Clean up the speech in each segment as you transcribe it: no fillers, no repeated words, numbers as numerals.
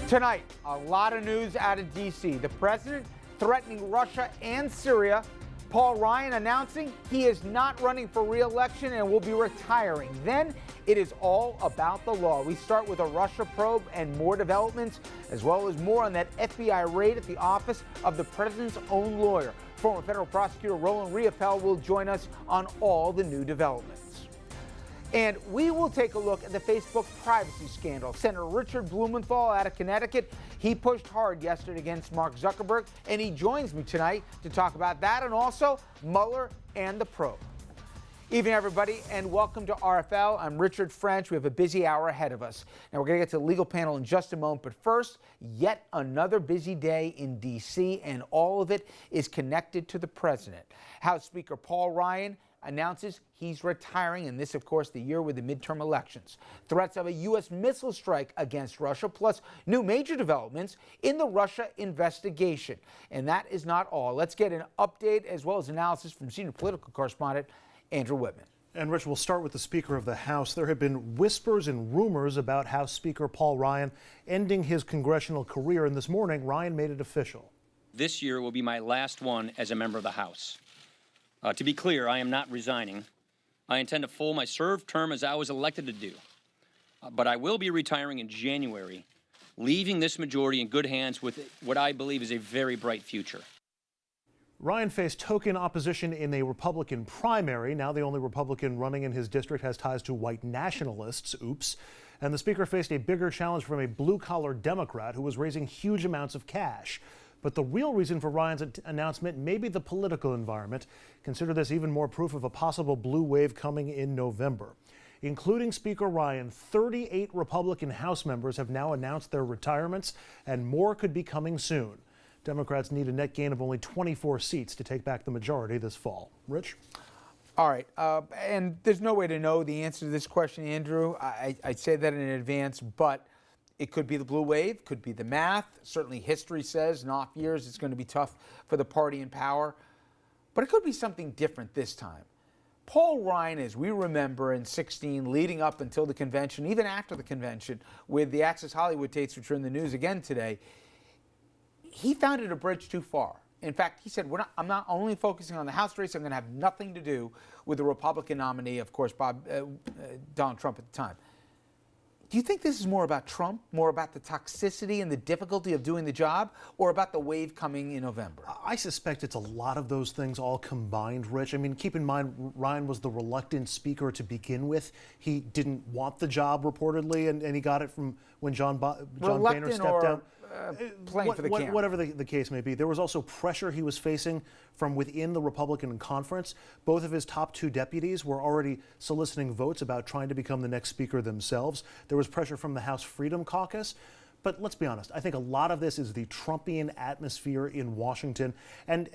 Tonight, a lot of news out of D.C. The president threatening Russia and Syria. Paul Ryan announcing he is not running for re-election and will be retiring. Then it is all about the law. We start with a Russia probe and more developments, as well as more on that FBI raid at the office of the president's own lawyer. Former federal prosecutor Roland Riopel will join us on all the new developments. And we will take a look at the Facebook privacy scandal. Senator Richard Blumenthal out of Connecticut, he pushed hard yesterday against Mark Zuckerberg, and he joins me tonight to talk about that and also Mueller and the probe. Evening, everybody, and welcome to RFL. I'm Richard French. We have a busy hour ahead of us. Now, we're going to get to the legal panel in just a moment, but first, yet another busy day in D.C., and all of it is connected to the president. House Speaker Paul Ryan announces he's retiring, and this, of course, the year with the midterm elections. Threats of a U.S. missile strike against Russia, plus new major developments in the Russia investigation. And that is not all. Let's get an update as well as analysis from senior political correspondent Andrew Whitman. And Rich, we'll start with the Speaker of the House. There have been whispers and rumors about House Speaker Paul Ryan ending his congressional career, and this morning Ryan made it official. This year will be my last one as a member of the House. To be clear, I am not resigning. I intend to full my served term as I was elected to do. But I will be retiring in January, leaving this majority in good hands with what I believe is a very bright future. Ryan faced token opposition in a Republican primary. Now the only Republican running in his district has ties to white nationalists. Oops. And the Speaker faced a bigger challenge from a blue-collar Democrat who was raising huge amounts of cash. But the real reason for Ryan's announcement may be the political environment. Consider this even more proof of a possible blue wave coming in November. Including Speaker Ryan, 38 Republican House members have now announced their retirements, and more could be coming soon. Democrats need a net gain of only 24 seats to take back the majority this fall. Rich? All right, and there's no way to know the answer to this question, Andrew. I'd say that in advance, but it could be the blue wave, could be the math. Certainly history says in off years it's going to be tough for the party in power. But it could be something different this time. Paul Ryan, as we remember in 2016, leading up until the convention, even after the convention, with the Access Hollywood tapes, which are in the news again today, he found it a bridge too far. In fact, he said, I'm not only focusing on the House race, I'm going to have nothing to do with the Republican nominee, of course, Donald Trump at the time. Do you think this is more about Trump, more about the toxicity and the difficulty of doing the job, or about the wave coming in November? I suspect it's a lot of those things all combined, Rich. I mean, keep in mind, Ryan was the reluctant speaker to begin with. He didn't want the job, reportedly, and he got it from when John Boehner stepped down. Playing for the camera. Whatever the case may be. There was also pressure he was facing from within the Republican conference. Both of his top two deputies were already soliciting votes about trying to become the next speaker themselves. There was pressure from the House Freedom Caucus. But let's be honest, I think a lot of this is the Trumpian atmosphere in Washington. And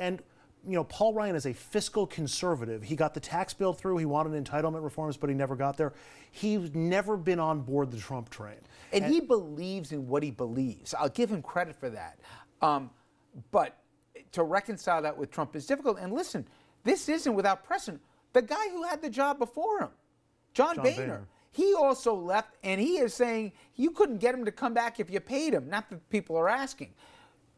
you know, Paul Ryan is a fiscal conservative. He got the tax bill through. He wanted entitlement reforms, but he never got there. He's never been on board the Trump train. And he believes in what he believes. I'll give him credit for that. But to reconcile that with Trump is difficult. And listen, this isn't without precedent. The guy who had the job before him, John Boehner, he also left, and he is saying you couldn't get him to come back if you paid him. Not that people are asking.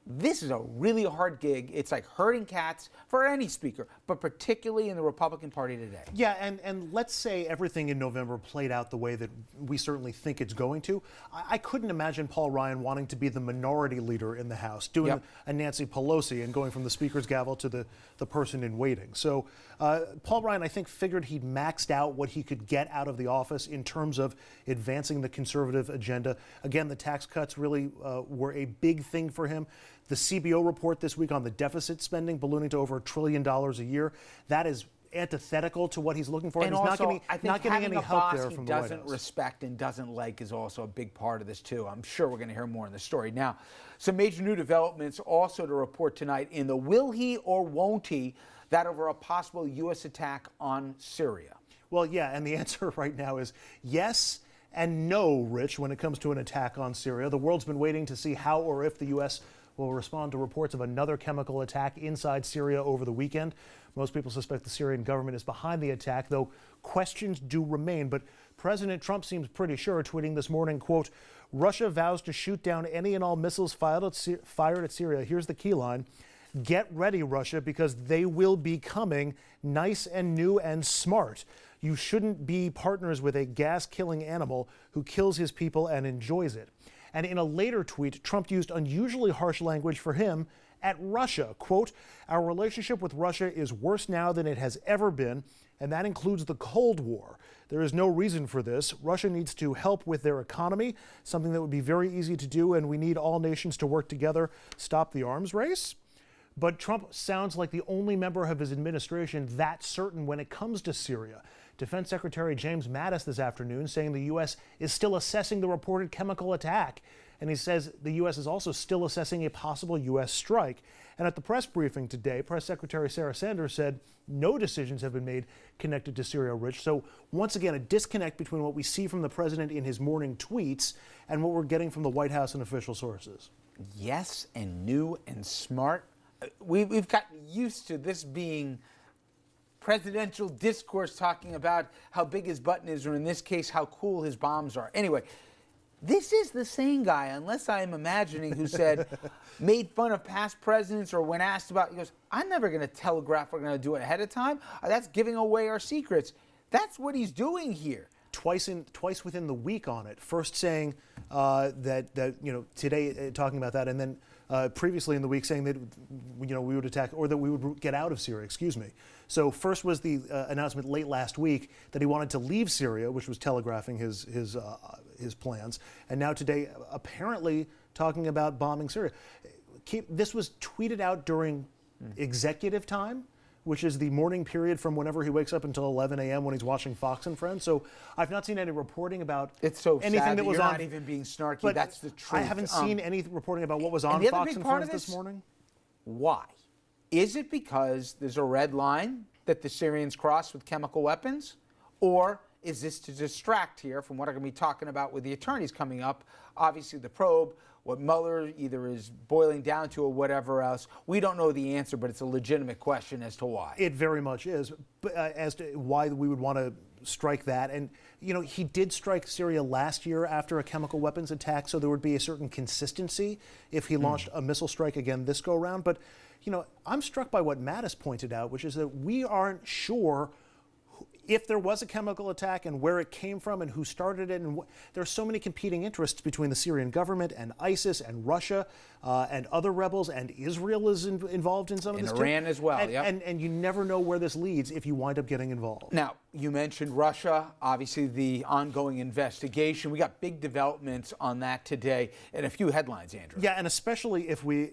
This is a really hard gig. It's like herding cats for any speaker, but particularly in the Republican Party today. Yeah, and let's say everything in November played out the way that we certainly think it's going to. I couldn't imagine Paul Ryan wanting to be the minority leader in the House, doing a Nancy Pelosi and going from the speaker's gavel to the person in waiting. So Paul Ryan, I think, figured he'd maxed out what he could get out of the office in terms of advancing the conservative agenda. Again, the tax cuts really were a big thing for him. The CBO report this week on the deficit spending ballooning to over $1 trillion a year, that is antithetical to what he's looking for. And he's also, not getting any help there from the White House. Doesn't respect and doesn't like is also a big part of this too. I'm sure we're going to hear more in the story. Now, some major new developments also to report tonight in the will he or won't he, that over a possible U.S. attack on Syria. Well, yeah, and the answer right now is yes and no, Rich, when it comes to an attack on Syria. The world's been waiting to see how or if the U.S. will respond to reports of another chemical attack inside Syria over the weekend. Most people suspect the Syrian government is behind the attack, though questions do remain. But President Trump seems pretty sure, tweeting this morning, quote, Russia vows to shoot down any and all missiles fired at Syria. Here's the key line. Get ready, Russia, because they will be coming, nice and new and smart. You shouldn't be partners with a gas-killing animal who kills his people and enjoys it. And in a later tweet, Trump used unusually harsh language for him at Russia. Quote, our relationship with Russia is worse now than it has ever been, and that includes the Cold War. There is no reason for this. Russia needs to help with their economy, something that would be very easy to do, and we need all nations to work together, stop the arms race. But Trump sounds like the only member of his administration that certain when it comes to Syria. Defense Secretary James Mattis this afternoon saying the U.S. is still assessing the reported chemical attack. And he says the U.S. is also still assessing a possible U.S. strike. And at the press briefing today, Press Secretary Sarah Sanders said no decisions have been made connected to Syria, Rich. So once again, a disconnect between what we see from the president in his morning tweets and what we're getting from the White House and official sources. Yes, and new and smart. We've gotten used to this being presidential discourse talking about how big his button is, or in this case, how cool his bombs are. Anyway, this is the same guy, unless I am imagining, who said, made fun of past presidents, or when asked about, he goes, I'm never going to telegraph we're going to do it ahead of time. That's giving away our secrets. That's what he's doing here. Twice within the week on it. First saying that today talking about that, and then previously in the week saying that we would attack, or that we would get out of Syria. Excuse me. So first was the announcement late last week that he wanted to leave Syria, which was telegraphing his plans, and now today apparently talking about bombing Syria. This was tweeted out during executive time, which is the morning period from whenever he wakes up until 11 a.m. when he's watching Fox and Friends. So I've not seen any reporting about anything that was you're on. Not even being snarky. But that's the truth. I haven't seen any reporting about what was on Fox and Friends this morning. Why? Is it because there's a red line that the Syrians crossed with chemical weapons? Or is this to distract here from what I'm going to be talking about with the attorneys coming up? Obviously, the probe, what Mueller either is boiling down to or whatever else. We don't know the answer, but it's a legitimate question as to why. It very much is, but as to why we would want to strike that. And, he did strike Syria last year after a chemical weapons attack, so there would be a certain consistency if he launched a missile strike again this go around. But, I'm struck by what Mattis pointed out, which is that we aren't sure if there was a chemical attack and where it came from and who started it. And there are so many competing interests between the Syrian government and ISIS and Russia and other rebels, and Israel is involved in some of this too. Iran as well, and you never know where this leads if you wind up getting involved. Now, you mentioned Russia, obviously the ongoing investigation. We got big developments on that today and a few headlines, Andrew. Yeah, and especially if we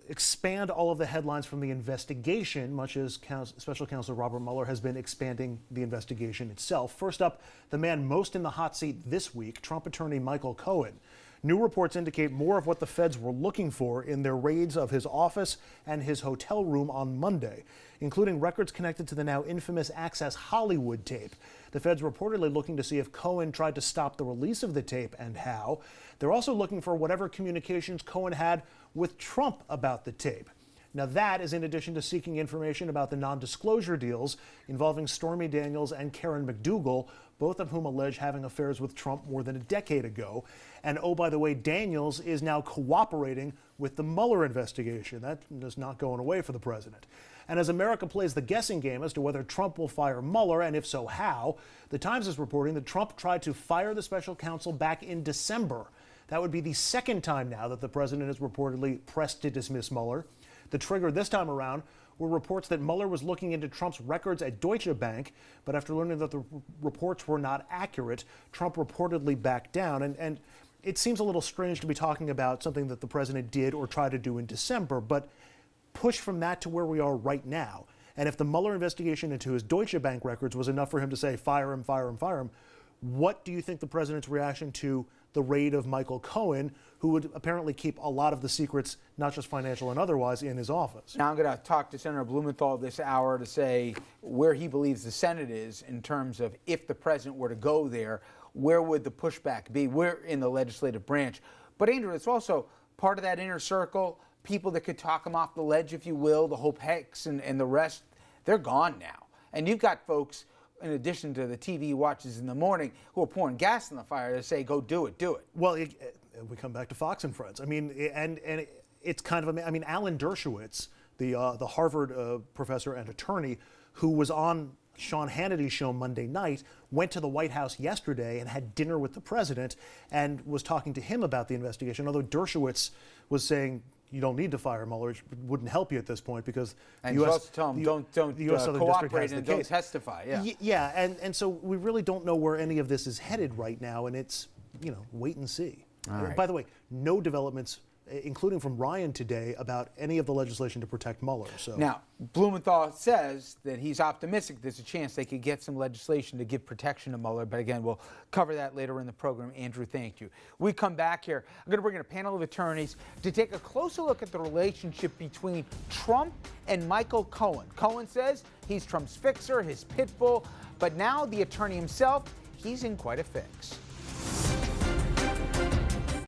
expand all of the headlines from the investigation, much as Special Counsel Robert Mueller has been expanding the investigation itself. First up, the man most in the hot seat this week, Trump attorney Michael Cohen. New reports indicate more of what the feds were looking for in their raids of his office and his hotel room on Monday, including records connected to the now infamous Access Hollywood tape. The feds reportedly looking to see if Cohen tried to stop the release of the tape and how. They're also looking for whatever communications Cohen had with Trump about the tape. Now that is in addition to seeking information about the non-disclosure deals involving Stormy Daniels and Karen McDougal, both of whom allege having affairs with Trump more than a decade ago. And oh, by the way, Daniels is now cooperating with the Mueller investigation. That is not going away for the president. And as America plays the guessing game as to whether Trump will fire Mueller, and if so, how, the Times is reporting that Trump tried to fire the special counsel back in December. That would be the second time now that the president is reportedly pressed to dismiss Mueller. The trigger this time around were reports that Mueller was looking into Trump's records at Deutsche Bank, but after learning that the reports were not accurate, Trump reportedly backed down. And it seems a little strange to be talking about something that the president did or tried to do in December, but push from that to where we are right now. And if the Mueller investigation into his Deutsche Bank records was enough for him to say, fire him, fire him, fire him, what do you think the president's reaction to the raid of Michael Cohen, who would apparently keep a lot of the secrets, not just financial and otherwise, in his office? Now I'm going to talk to Senator Blumenthal this hour to say where he believes the Senate is in terms of if the president were to go there, where would the pushback be? We're in the legislative branch. But Andrew, it's also part of that inner circle, people that could talk him off the ledge, if you will, the Hope Hicks and the rest, they're gone now. And you've got folks, in addition to the TV watches in the morning, who are pouring gas in the fire to say, go do it, do it. Well, we come back to Fox and Friends. I mean, and it's kind of, I mean, Alan Dershowitz, the Harvard professor and attorney who was on Sean Hannity's show Monday night, went to the White House yesterday and had dinner with the president and was talking to him about the investigation, although Dershowitz was saying, you don't need to fire Mueller. It wouldn't help you at this point because and the U.S. tell him don't cooperate and don't testify. Yeah, and so we really don't know where any of this is headed right now, and it's, wait and see. Right. By the way, no developments, including from Ryan today, about any of the legislation to protect Mueller. So now, Blumenthal says that he's optimistic there's a chance they could get some legislation to give protection to Mueller. But again, we'll cover that later in the program. Andrew, thank you. We come back here. I'm going to bring in a panel of attorneys to take a closer look at the relationship between Trump and Michael Cohen. Cohen says he's Trump's fixer, his pit bull. But now the attorney himself, he's in quite a fix.